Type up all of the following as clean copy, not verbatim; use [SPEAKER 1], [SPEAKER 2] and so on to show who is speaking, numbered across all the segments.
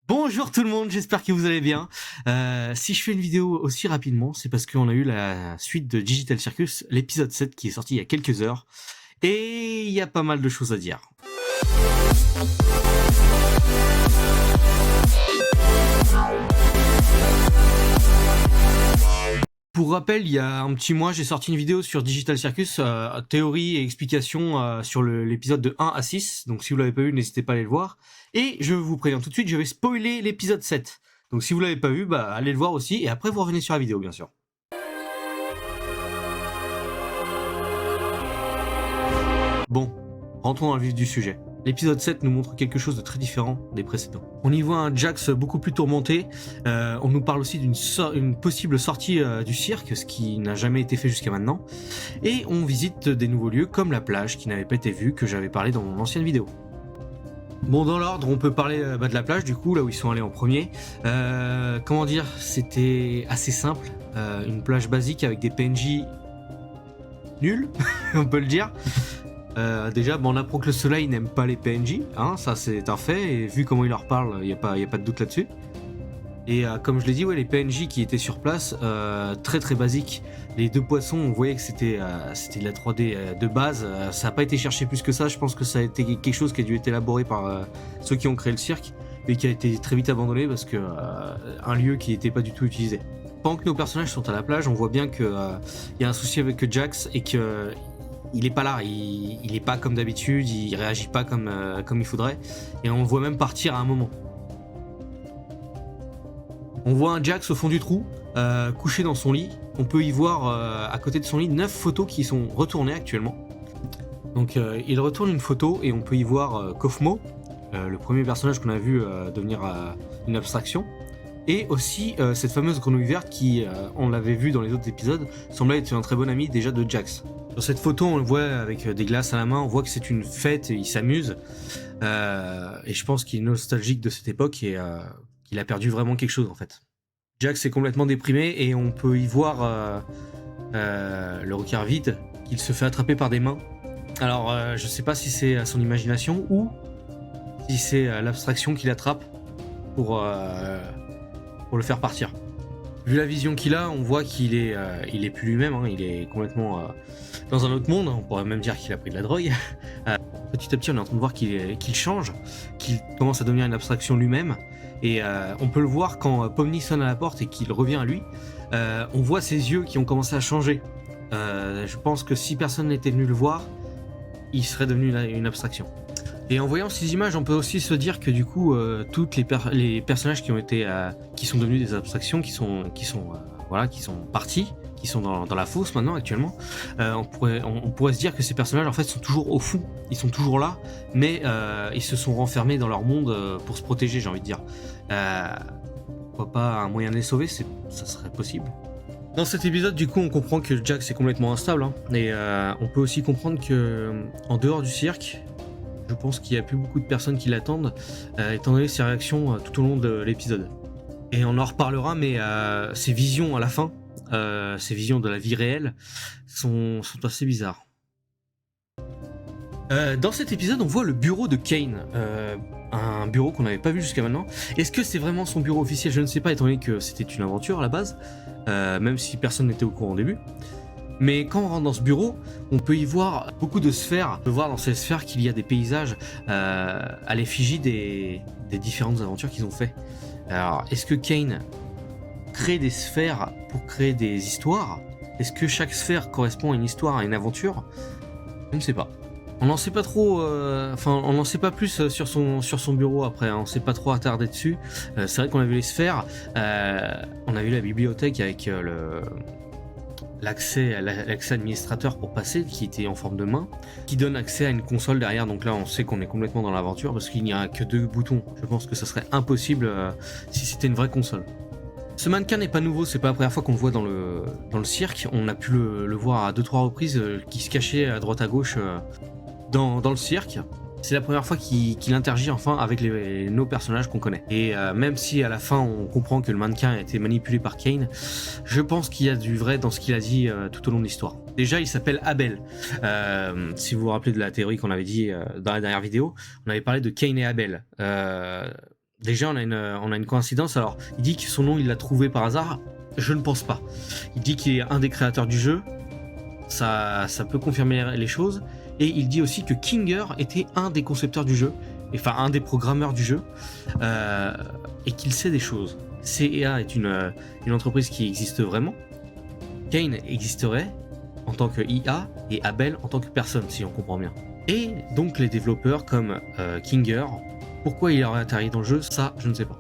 [SPEAKER 1] Bonjour tout le monde, j'espère que vous allez bien. Si je fais une vidéo aussi rapidement, c'est parce qu'on a eu la suite de Digital Circus, l'épisode 7 qui est sorti il y a quelques heures, et il y a pas mal de choses à dire. Pour rappel, il y a un petit mois, j'ai sorti une vidéo sur Digital Circus, théorie et explication sur l'épisode de 1 à 6. Donc si vous l'avez pas vu, n'hésitez pas à aller le voir. Et je vous préviens tout de suite, je vais spoiler l'épisode 7. Donc si vous l'avez pas vu, allez le voir aussi, et après vous revenez sur la vidéo, bien sûr. Bon, rentrons dans le vif du sujet. L'épisode 7 nous montre quelque chose de très différent des précédents. On y voit un Jax beaucoup plus tourmenté, on nous parle aussi d'une possible sortie du cirque, ce qui n'a jamais été fait jusqu'à maintenant, et on visite des nouveaux lieux comme la plage qui n'avait pas été vue, que j'avais parlé dans mon ancienne vidéo. Bon, dans l'ordre, on peut parler de la plage, du coup, là où ils sont allés en premier. Comment dire, c'était assez simple, une plage basique avec des PNJ nuls, on peut le dire. Déjà, on apprend que le soleil n'aime pas les PNJ, hein, ça c'est un fait, et vu comment il leur parle, il n'y a pas de doute là-dessus. Et comme je l'ai dit, ouais, les PNJ qui étaient sur place, très très basiques. Les deux poissons, on voyait que c'était de la 3D de base, ça n'a pas été cherché plus que ça, je pense que ça a été quelque chose qui a dû être élaboré par ceux qui ont créé le cirque, et qui a été très vite abandonné parce que un lieu qui n'était pas du tout utilisé. Pendant que nos personnages sont à la plage, on voit bien qu'il y a un souci avec Jax et que il est pas là, il est pas comme d'habitude, il réagit pas comme il faudrait, et on le voit même partir à un moment. On voit un Jax au fond du trou, couché dans son lit. On peut y voir à côté de son lit 9 photos qui sont retournées actuellement. Donc il retourne une photo et on peut y voir Kofmo, le premier personnage qu'on a vu devenir une abstraction. Et aussi cette fameuse grenouille verte qui, on l'avait vu dans les autres épisodes, semblait être un très bon ami déjà de Jax. Sur cette photo, on le voit avec des glaces à la main, on voit que c'est une fête et il s'amuse. Et je pense qu'il est nostalgique de cette époque et qu'il a perdu vraiment quelque chose en fait. Jax est complètement déprimé et on peut y voir le regard vide, qu'il se fait attraper par des mains. Alors je sais pas si c'est son imagination ou si c'est l'abstraction qui l'attrape pour le faire partir. Vu la vision qu'il a, on voit qu'il est plus lui-même, hein, il est complètement dans un autre monde, on pourrait même dire qu'il a pris de la drogue. Petit à petit, on est en train de voir qu'il change, qu'il commence à devenir une abstraction lui-même, et on peut le voir quand Pomni sonne à la porte et qu'il revient à lui, on voit ses yeux qui ont commencé à changer. Je pense que si personne n'était venu le voir, il serait devenu une abstraction. Et en voyant ces images, on peut aussi se dire que du coup, tous les personnages qui sont devenus des abstractions, qui sont partis, qui sont dans la fosse maintenant actuellement, on pourrait se dire que ces personnages en fait sont toujours au fond, ils sont toujours là, mais ils se sont renfermés dans leur monde pour se protéger, j'ai envie de dire. Pourquoi pas un moyen de les sauver, ça serait possible. Dans cet épisode, du coup, on comprend que Jax est complètement instable, hein, et on peut aussi comprendre que en dehors du cirque, je pense qu'il n'y a plus beaucoup de personnes qui l'attendent, étant donné ses réactions tout au long de l'épisode. Et on en reparlera, mais ses visions à la fin, ses visions de la vie réelle, sont assez bizarres. Dans cet épisode, on voit le bureau de Kane, un bureau qu'on n'avait pas vu jusqu'à maintenant. Est-ce que c'est vraiment son bureau officiel? Je ne sais pas, étant donné que c'était une aventure à la base, même si personne n'était au courant au début. Mais quand on rentre dans ce bureau, on peut y voir beaucoup de sphères. On peut voir dans ces sphères qu'il y a des paysages à l'effigie des différentes aventures qu'ils ont fait. Alors, est-ce que Kane crée des sphères pour créer des histoires? Est-ce que chaque sphère correspond à une histoire, à une aventure? Je ne sais pas. On n'en sait pas trop, on n'en sait pas plus sur son bureau après, hein, on s'est pas trop attardé dessus. C'est vrai qu'on a vu les sphères, on a vu la bibliothèque avec l'accès administrateur pour passer, qui était en forme de main, qui donne accès à une console derrière, donc là on sait qu'on est complètement dans l'aventure parce qu'il n'y a que 2 boutons. Je pense que ça serait impossible si c'était une vraie console. Ce mannequin n'est pas nouveau, c'est pas la première fois qu'on le voit dans le cirque, on a pu le voir à 2-3 reprises qui se cachait à droite à gauche dans le cirque. C'est la première fois qu'il interagit enfin avec nos personnages qu'on connaît. Et même si à la fin on comprend que le mannequin a été manipulé par Kane, je pense qu'il y a du vrai dans ce qu'il a dit tout au long de l'histoire. Déjà, il s'appelle Abel. Si vous vous rappelez de la théorie qu'on avait dit dans la dernière vidéo, on avait parlé de Kane et Abel. déjà on a une coïncidence. Alors il dit que son nom il l'a trouvé par hasard. Je ne pense pas. Il dit qu'il est un des créateurs du jeu. Ça peut confirmer les choses. Et il dit aussi que Kinger était un des concepteurs du jeu, enfin un des programmeurs du jeu, et qu'il sait des choses. CEA est une entreprise qui existe vraiment. Kane existerait en tant que IA et Abel en tant que personne, si on comprend bien. Et donc les développeurs comme Kinger, pourquoi il aurait atterri dans le jeu, ça je ne sais pas.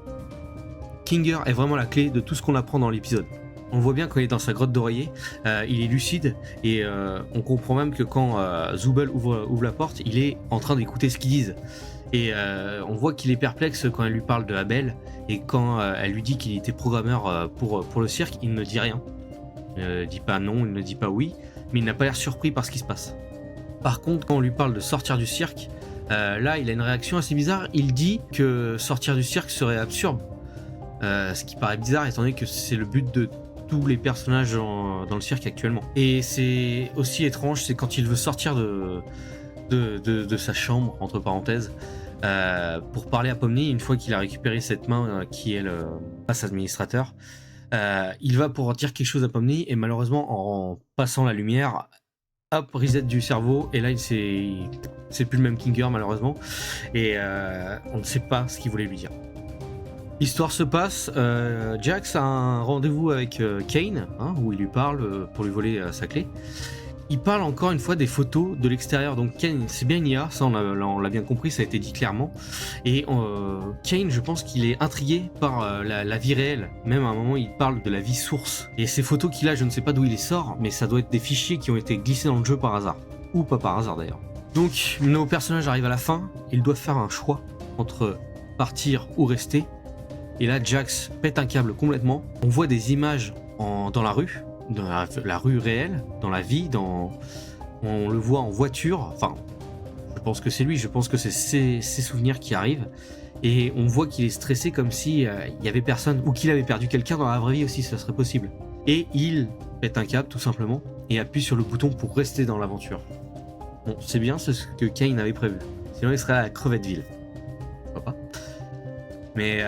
[SPEAKER 1] Kinger est vraiment la clé de tout ce qu'on apprend dans l'épisode. On voit bien quand il est dans sa grotte d'oreiller, il est lucide et on comprend même que quand Zooble ouvre la porte, il est en train d'écouter ce qu'ils disent. Et on voit qu'il est perplexe quand elle lui parle de Abel et quand elle lui dit qu'il était programmeur pour le cirque, il ne dit rien. Il ne dit pas non, il ne dit pas oui, mais il n'a pas l'air surpris par ce qui se passe. Par contre, quand on lui parle de sortir du cirque, là il a une réaction assez bizarre, il dit que sortir du cirque serait absurde. Ce qui paraît bizarre étant donné que c'est le but de tous les personnages dans le cirque actuellement. Et c'est aussi étrange, c'est quand il veut sortir de sa chambre, entre parenthèses, pour parler à Pomni, une fois qu'il a récupéré cette main qui est le passe administrateur, il va pour dire quelque chose à Pomni et malheureusement en passant la lumière, hop, reset du cerveau et là c'est plus le même Kinger malheureusement et on ne sait pas ce qu'il voulait lui dire. L'histoire se passe, Jax a un rendez-vous avec Kane, où il lui parle pour lui voler sa clé. Il parle encore une fois des photos de l'extérieur, donc Kane c'est bien une IA, ça on l'a bien compris, ça a été dit clairement. Et Kane je pense qu'il est intrigué par la vie réelle, même à un moment il parle de la vie source. Et ces photos qu'il a, je ne sais pas d'où il les sort, mais ça doit être des fichiers qui ont été glissés dans le jeu par hasard, ou pas par hasard d'ailleurs. Donc nos personnages arrivent à la fin, ils doivent faire un choix entre partir ou rester. Et là, Jax pète un câble complètement. On voit des images dans la rue, dans la rue réelle, dans la vie, on le voit en voiture. Enfin, je pense que c'est lui, je pense que c'est ses souvenirs qui arrivent. Et on voit qu'il est stressé comme si il y avait personne, ou qu'il avait perdu quelqu'un dans la vraie vie aussi, ça serait possible. Et il pète un câble tout simplement, et appuie sur le bouton pour rester dans l'aventure. Bon, c'est bien, c'est ce que Kane avait prévu. Sinon, il serait à la Crevetteville. Pourquoi pas ? Mais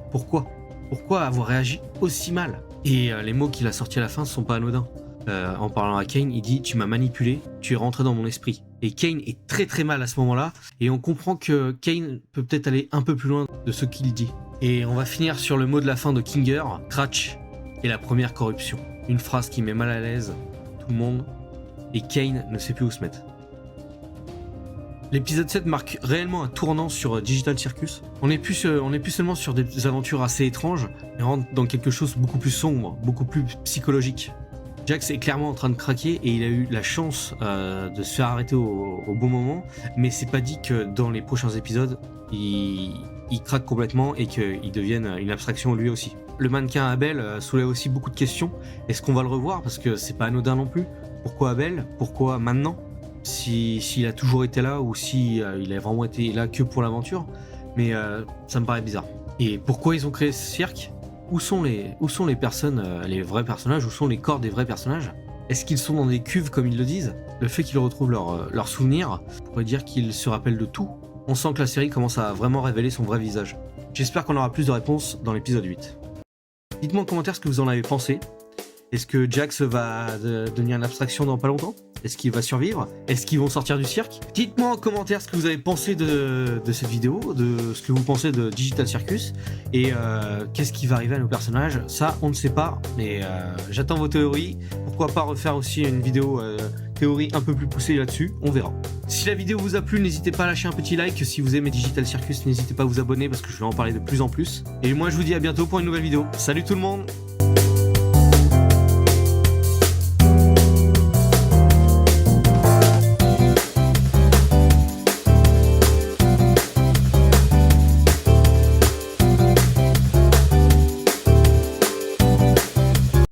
[SPEAKER 1] pourquoi avoir réagi aussi mal? Et les mots qu'il a sortis à la fin ne sont pas anodins. En parlant à Kane, il dit « Tu m'as manipulé, tu es rentré dans mon esprit ». Et Kane est très très mal à ce moment-là, et on comprend que Kane peut peut-être aller un peu plus loin de ce qu'il dit. Et on va finir sur le mot de la fin de Kinger, « Cratch est la première corruption ». Une phrase qui met mal à l'aise tout le monde, et Kane ne sait plus où se mettre. L'épisode 7 marque réellement un tournant sur Digital Circus. On n'est plus seulement sur des aventures assez étranges, mais on rentre dans quelque chose beaucoup plus sombre, beaucoup plus psychologique. Jax est clairement en train de craquer et il a eu la chance de se faire arrêter au bon moment, mais c'est pas dit que dans les prochains épisodes, il craque complètement et qu'il devienne une abstraction lui aussi. Le mannequin Abel soulève aussi beaucoup de questions. Est-ce qu'on va le revoir? Parce que c'est pas anodin non plus. Pourquoi Abel? Pourquoi maintenant? S'il a toujours été là ou si il a vraiment été là que pour l'aventure, mais ça me paraît bizarre. Et pourquoi ils ont créé ce cirque? Où sont les personnes, les vrais personnages? Où sont les corps des vrais personnages? Est-ce qu'ils sont dans des cuves comme ils le disent? Le fait qu'ils retrouvent leurs souvenirs pourrait dire qu'ils se rappellent de tout. On sent que la série commence à vraiment révéler son vrai visage. J'espère qu'on aura plus de réponses dans l'épisode 8. Dites-moi en commentaire ce que vous en avez pensé. Est-ce que Jax va devenir une abstraction dans pas longtemps? Est-ce qu'il va survivre? Est-ce qu'ils vont sortir du cirque? Dites-moi en commentaire ce que vous avez pensé de cette vidéo, de ce que vous pensez de Digital Circus, et qu'est-ce qui va arriver à nos personnages. Ça, on ne sait pas, mais j'attends vos théories. Pourquoi pas refaire aussi une vidéo théorie un peu plus poussée là-dessus, on verra. Si la vidéo vous a plu, n'hésitez pas à lâcher un petit like. Si vous aimez Digital Circus, n'hésitez pas à vous abonner parce que je vais en parler de plus en plus. Et moi, je vous dis à bientôt pour une nouvelle vidéo. Salut tout le monde!